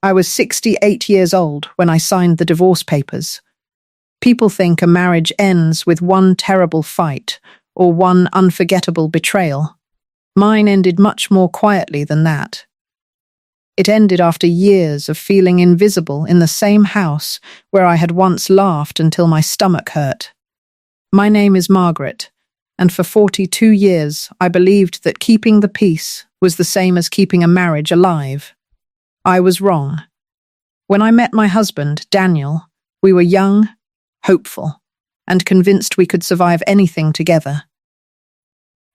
I was 68 years old when I signed the divorce papers. People think a marriage ends with one terrible fight or one unforgettable betrayal. Mine ended much more quietly than that. It ended after years of feeling invisible in the same house where I had once laughed until my stomach hurt. My name is Margaret, and for 42 years I believed that keeping the peace was the same as keeping a marriage alive. I was wrong. When I met my husband, Daniel, we were young, hopeful, and convinced we could survive anything together.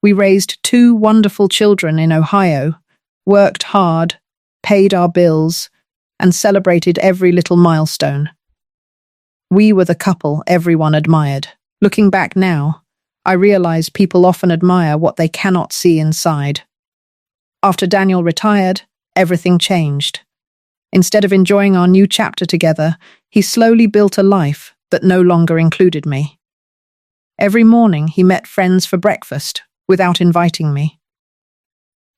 We raised 2 wonderful children in Ohio, worked hard, paid our bills, and celebrated every little milestone. We were the couple everyone admired. Looking back now, I realize people often admire what they cannot see inside. After Daniel retired, everything changed. Instead of enjoying our new chapter together, he slowly built a life that no longer included me. Every morning he met friends for breakfast without inviting me.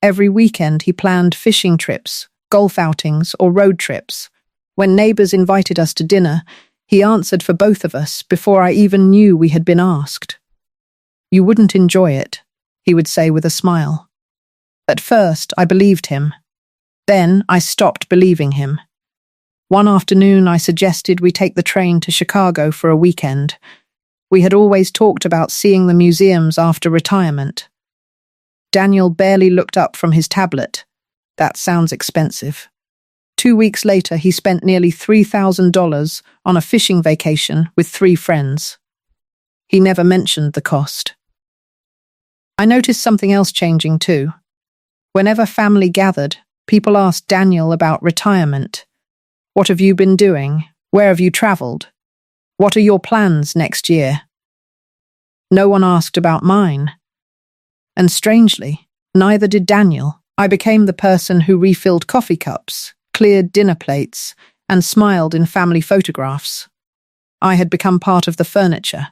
Every weekend he planned fishing trips, golf outings, or road trips. When neighbors invited us to dinner, he answered for both of us before I even knew we had been asked. "You wouldn't enjoy it," he would say with a smile. At first, I believed him. Then I stopped believing him. One afternoon, I suggested we take the train to Chicago for a weekend. We had always talked about seeing the museums after retirement. Daniel barely looked up from his tablet. That sounds expensive. 2 weeks later, he spent nearly $3,000 on a fishing vacation with 3 friends. He never mentioned the cost. I noticed something else changing too. Whenever family gathered, people asked Daniel about retirement. "What have you been doing? Where have you traveled? What are your plans next year?" No one asked about mine. And strangely, neither did Daniel. I became the person who refilled coffee cups, cleared dinner plates, and smiled in family photographs. I had become part of the furniture.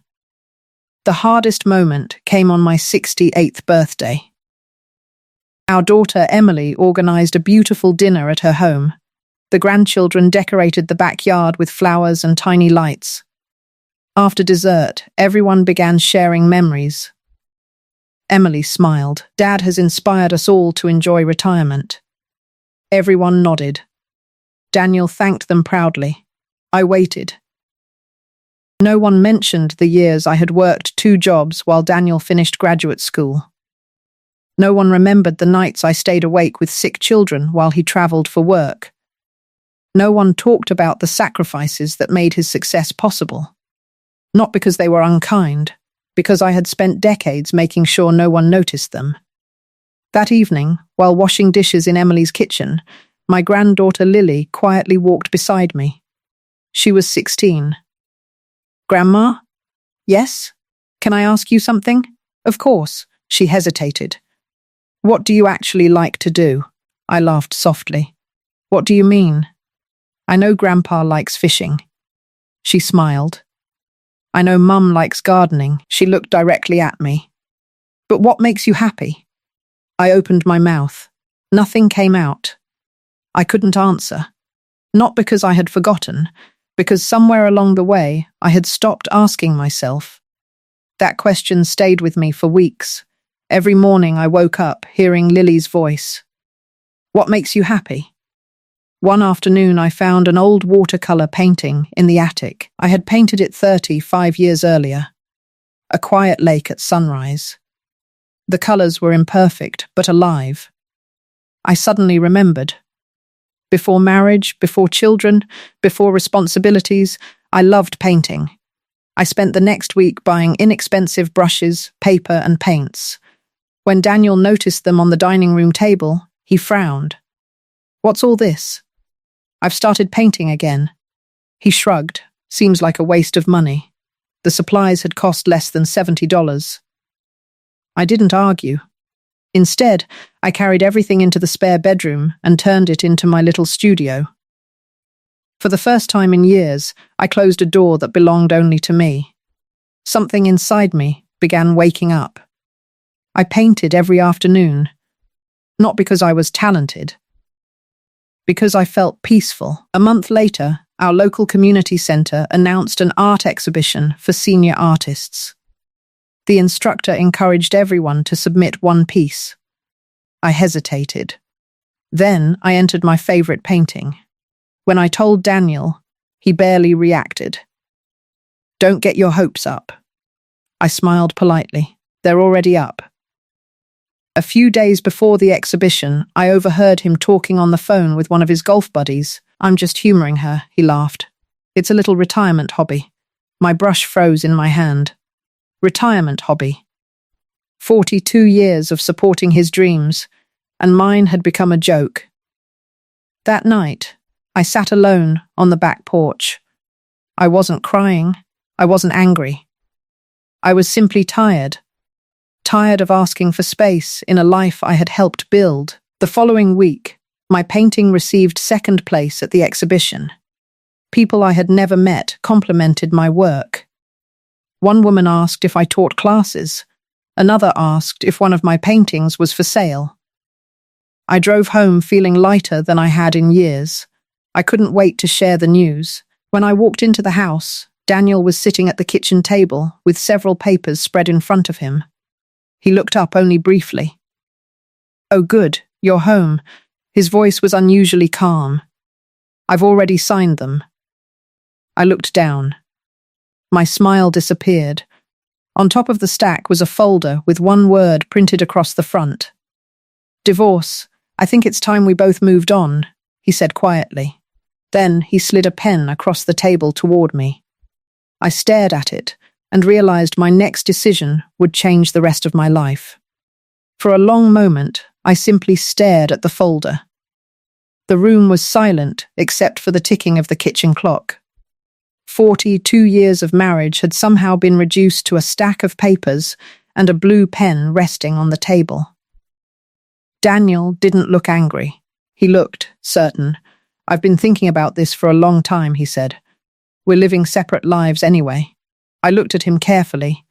The hardest moment came on my 68th birthday. Our daughter Emily organized a beautiful dinner at her home. The grandchildren decorated the backyard with flowers and tiny lights. After dessert, everyone began sharing memories. Emily smiled. "Dad has inspired us all to enjoy retirement." Everyone nodded. Daniel thanked them proudly. I waited. No one mentioned the years I had worked 2 jobs while Daniel finished graduate school. No one remembered the nights I stayed awake with sick children while he traveled for work. No one talked about the sacrifices that made his success possible. Not because they were unkind, because I had spent decades making sure no one noticed them. That evening, while washing dishes in Emily's kitchen, my granddaughter Lily quietly walked beside me. She was 16. "Grandma?" "Yes? Can I ask you something?" "Of course." She hesitated. "What do you actually like to do?" I laughed softly. "What do you mean?" "I know Grandpa likes fishing." She smiled. "I know Mum likes gardening." She looked directly at me. "But what makes you happy?" I opened my mouth. Nothing came out. I couldn't answer. Not because I had forgotten, because somewhere along the way I had stopped asking myself. That question stayed with me for weeks. Every morning I woke up hearing Lily's voice. "What makes you happy?" One afternoon I found an old watercolor painting in the attic. I had painted it 35 years earlier. A quiet lake at sunrise. The colors were imperfect, but alive. I suddenly remembered. Before marriage, before children, before responsibilities, I loved painting. I spent the next week buying inexpensive brushes, paper, and paints. When Daniel noticed them on the dining room table, he frowned. "What's all this?" "I've started painting again." He shrugged. "Seems like a waste of money." The supplies had cost less than $70. I didn't argue. Instead, I carried everything into the spare bedroom and turned it into my little studio. For the first time in years, I closed a door that belonged only to me. Something inside me began waking up. I painted every afternoon. Not because I was talented, because I felt peaceful. A month later, our local community centre announced an art exhibition for senior artists. The instructor encouraged everyone to submit one piece. I hesitated. Then I entered my favourite painting. When I told Daniel, he barely reacted. "Don't get your hopes up." I smiled politely. "They're already up." A few days before the exhibition, I overheard him talking on the phone with one of his golf buddies. "I'm just humouring her," he laughed. "It's a little retirement hobby." My brush froze in my hand. Retirement hobby. 42 years of supporting his dreams, and mine had become a joke. That night, I sat alone on the back porch. I wasn't crying. I wasn't angry. I was simply tired. Tired of asking for space in a life I had helped build. The following week, my painting received second place at the exhibition. People I had never met complimented my work. One woman asked if I taught classes. Another asked if one of my paintings was for sale. I drove home feeling lighter than I had in years. I couldn't wait to share the news. When I walked into the house, Daniel was sitting at the kitchen table with several papers spread in front of him. He looked up only briefly. "Oh, good, you're home." His voice was unusually calm. "I've already signed them." I looked down. My smile disappeared. On top of the stack was a folder with one word printed across the front. "Divorce. I think it's time we both moved on," he said quietly. Then he slid a pen across the table toward me. I stared at it and realized my next decision would change the rest of my life. For a long moment, I simply stared at the folder. The room was silent except for the ticking of the kitchen clock. 42 years of marriage had somehow been reduced to a stack of papers and a blue pen resting on the table. Daniel didn't look angry. He looked certain. "I've been thinking about this for a long time," he said. "We're living separate lives anyway." I looked at him carefully.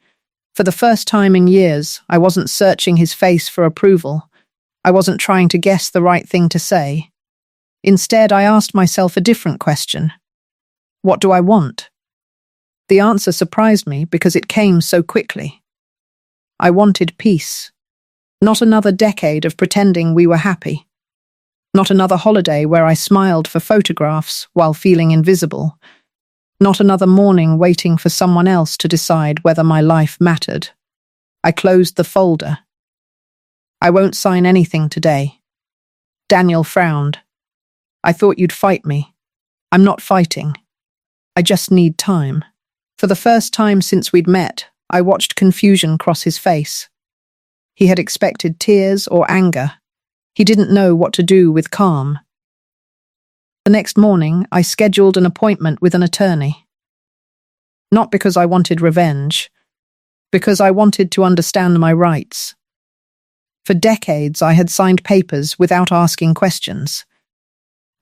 For the first time in years, I wasn't searching his face for approval. I wasn't trying to guess the right thing to say. Instead, I asked myself a different question. What do I want? The answer surprised me because it came so quickly. I wanted peace. Not another decade of pretending we were happy. Not another holiday where I smiled for photographs while feeling invisible. Not another morning waiting for someone else to decide whether my life mattered. I closed the folder. "I won't sign anything today." Daniel frowned. "I thought you'd fight me." "I'm not fighting. I just need time." For the first time since we'd met, I watched confusion cross his face. He had expected tears or anger. He didn't know what to do with calm. The next morning, I scheduled an appointment with an attorney. Not because I wanted revenge, because I wanted to understand my rights. For decades, I had signed papers without asking questions.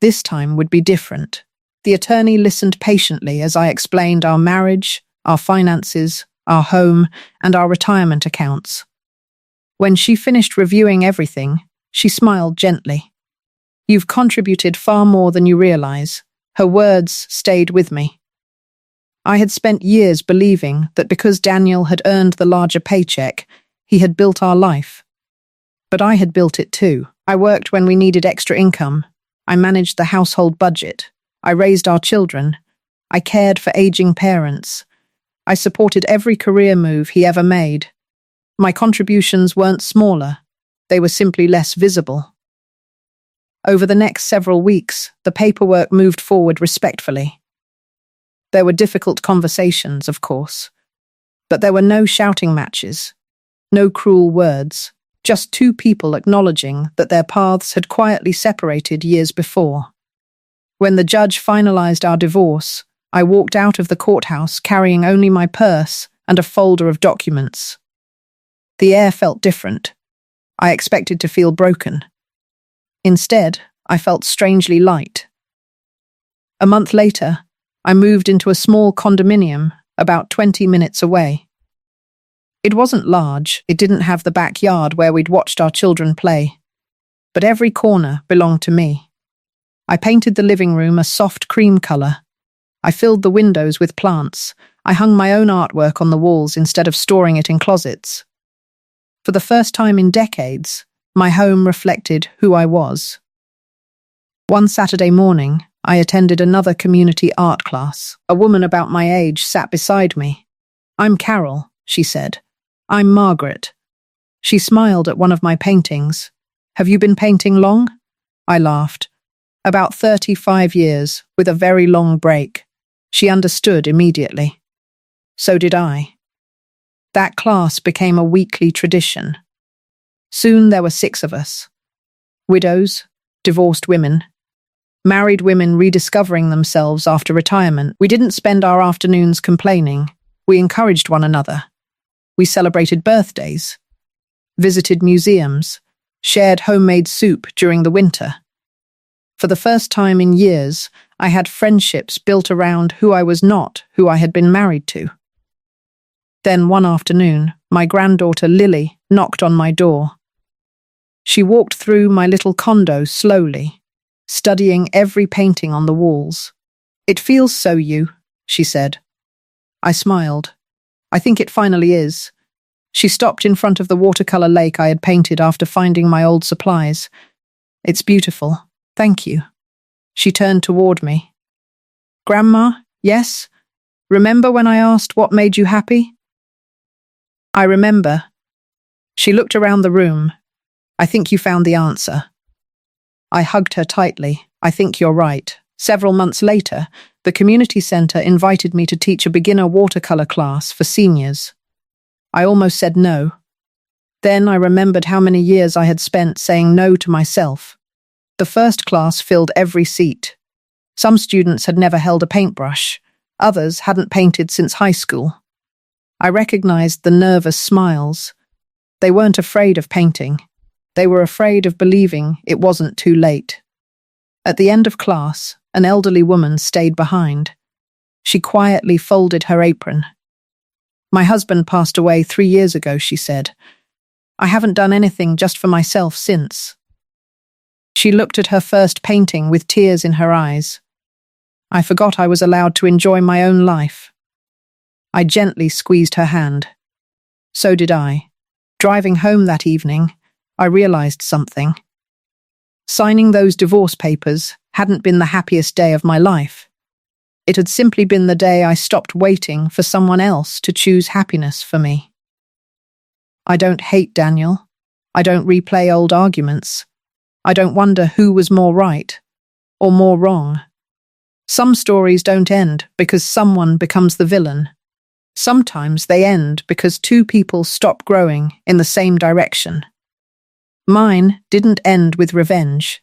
This time would be different. The attorney listened patiently as I explained our marriage, our finances, our home, and our retirement accounts. When she finished reviewing everything, she smiled gently. "You've contributed far more than you realize." Her words stayed with me. I had spent years believing that because Daniel had earned the larger paycheck, he had built our life. But I had built it too. I worked when we needed extra income. I managed the household budget. I raised our children. I cared for aging parents. I supported every career move he ever made. My contributions weren't smaller. They were simply less visible. Over the next several weeks, the paperwork moved forward respectfully. There were difficult conversations, of course, but there were no shouting matches, no cruel words, just two people acknowledging that their paths had quietly separated years before. When the judge finalized our divorce, I walked out of the courthouse carrying only my purse and a folder of documents. The air felt different. I expected to feel broken. Instead, I felt strangely light. A month later, I moved into a small condominium about 20 minutes away. It wasn't large, it didn't have the backyard where we'd watched our children play, but every corner belonged to me. I painted the living room a soft cream color. I filled the windows with plants. I hung my own artwork on the walls instead of storing it in closets. For the first time in decades, my home reflected who I was. One Saturday morning, I attended another community art class. A woman about my age sat beside me. "I'm Carol," she said. "I'm Margaret." She smiled at one of my paintings. "Have you been painting long?" I laughed. "About 35 years, with a very long break." She understood immediately. So did I. That class became a weekly tradition. Soon there were 6 of us. Widows, divorced women, married women rediscovering themselves after retirement. We didn't spend our afternoons complaining. We encouraged one another. We celebrated birthdays, visited museums, shared homemade soup during the winter. For the first time in years, I had friendships built around who I was not who I had been married to. Then one afternoon, my granddaughter Lily knocked on my door. She walked through my little condo slowly, studying every painting on the walls. "It feels so you," she said. I smiled. "I think it finally is." She stopped in front of the watercolor lake I had painted after finding my old supplies. "It's beautiful. Thank you." She turned toward me. "Grandma, yes? Remember when I asked what made you happy?" "I remember." She looked around the room. "I think you found the answer." I hugged her tightly. "I think you're right." Several months later, the community center invited me to teach a beginner watercolor class for seniors. I almost said no. Then I remembered how many years I had spent saying no to myself. The first class filled every seat. Some students had never held a paintbrush. Others hadn't painted since high school. I recognized the nervous smiles. They weren't afraid of painting. They were afraid of believing it wasn't too late. At the end of class, an elderly woman stayed behind. She quietly folded her apron. "My husband passed away 3 years ago," she said. "I haven't done anything just for myself since." She looked at her first painting with tears in her eyes. I forgot I was allowed to enjoy my own life. I gently squeezed her hand. So did I. Driving home that evening, I realized something. Signing those divorce papers hadn't been the happiest day of my life. It had simply been the day I stopped waiting for someone else to choose happiness for me. I don't hate Daniel. I don't replay old arguments. I don't wonder who was more right or more wrong. Some stories don't end because someone becomes the villain. Sometimes they end because 2 people stop growing in the same direction. Mine didn't end with revenge.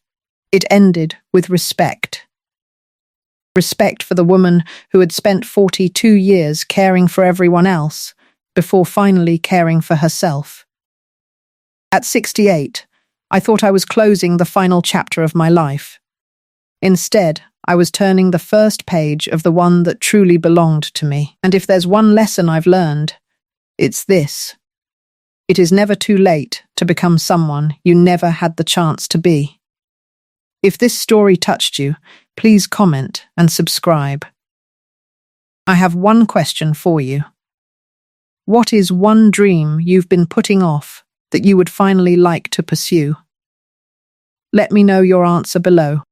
It ended with respect. Respect for the woman who had spent 42 years caring for everyone else before finally caring for herself. At 68, I thought I was closing the final chapter of my life. Instead, I was turning the first page of the one that truly belonged to me. And if there's one lesson I've learned, it's this. It is never too late to become someone you never had the chance to be. If this story touched you, please comment and subscribe. I have one question for you. What is one dream you've been putting off that you would finally like to pursue? Let me know your answer below.